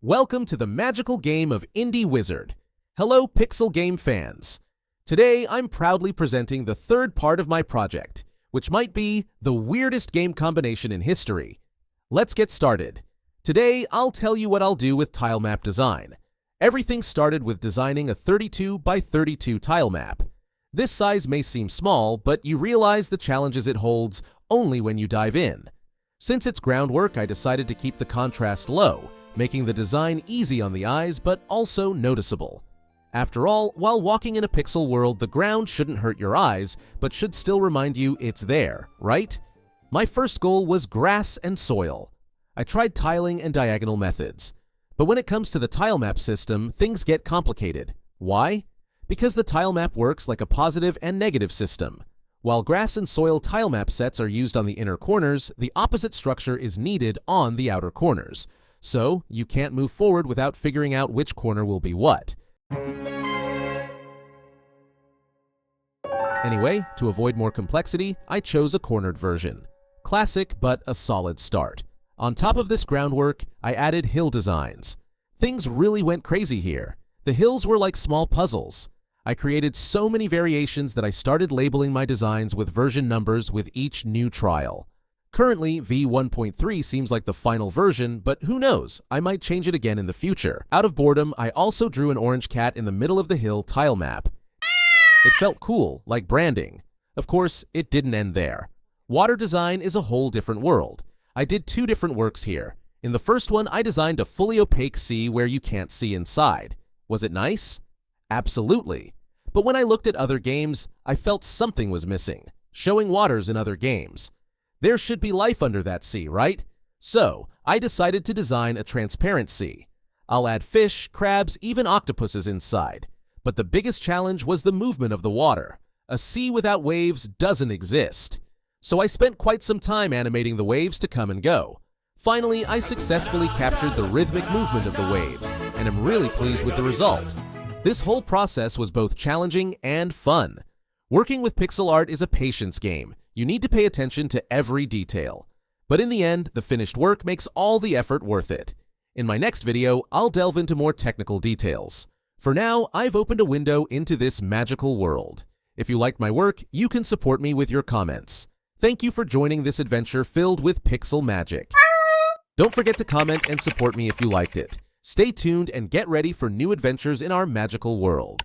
Welcome to the magical game of Indie Wizard. Hello, Pixel Game fans. Today, I'm proudly presenting the third part of my project, which might be the weirdest game combination in history. Let's get started. Today, I'll tell you what I'll do with Tilemap Design. Everything started with designing a 32 by 32 tile map. This size may seem small, but you realize the challenges it holds only when you dive in. Since it's groundwork, I decided to keep the contrast low, making the design easy on the eyes but also noticeable. After all, while walking in a pixel world, the ground shouldn't hurt your eyes, but should still remind you it's there, right? My first goal was grass and soil. I tried tiling and diagonal methods. But when it comes to the tilemap system, things get complicated. Why? Because the tilemap works like a positive and negative system. While grass and soil tilemap sets are used on the inner corners, the opposite structure is needed on the outer corners. So, you can't move forward without figuring out which corner will be what. Anyway, to avoid more complexity, I chose a cornered version. Classic, but a solid start. On top of this groundwork, I added hill designs. Things really went crazy here. The hills were like small puzzles. I created so many variations that I started labeling my designs with version numbers with each new trial. Currently, V1.3 seems like the final version, but who knows, I might change it again in the future. Out of boredom, I also drew an orange cat in the middle of the hill tile map. It felt cool, like branding. Of course, it didn't end there. Water design is a whole different world. I did two different works here. In the first one, I designed a fully opaque sea where you can't see inside. Was it nice? Absolutely. But when I looked at other games, I felt something was missing. Showing waters in other games. There should be life under that sea, right? So, I decided to design a transparent sea. I'll add fish, crabs, even octopuses inside. But the biggest challenge was the movement of the water. A sea without waves doesn't exist. So I spent quite some time animating the waves to come and go. Finally, I successfully captured the rhythmic movement of the waves, and am really pleased with the result. This whole process was both challenging and fun. Working with pixel art is a patience game. You need to pay attention to every detail. But in the end, the finished work makes all the effort worth it. In my next video, I'll delve into more technical details. For now, I've opened a window into this magical world. If you liked my work, you can support me with your comments. Thank you for joining this adventure filled with pixel magic. Don't forget to comment and support me if you liked it. Stay tuned and get ready for new adventures in our magical world.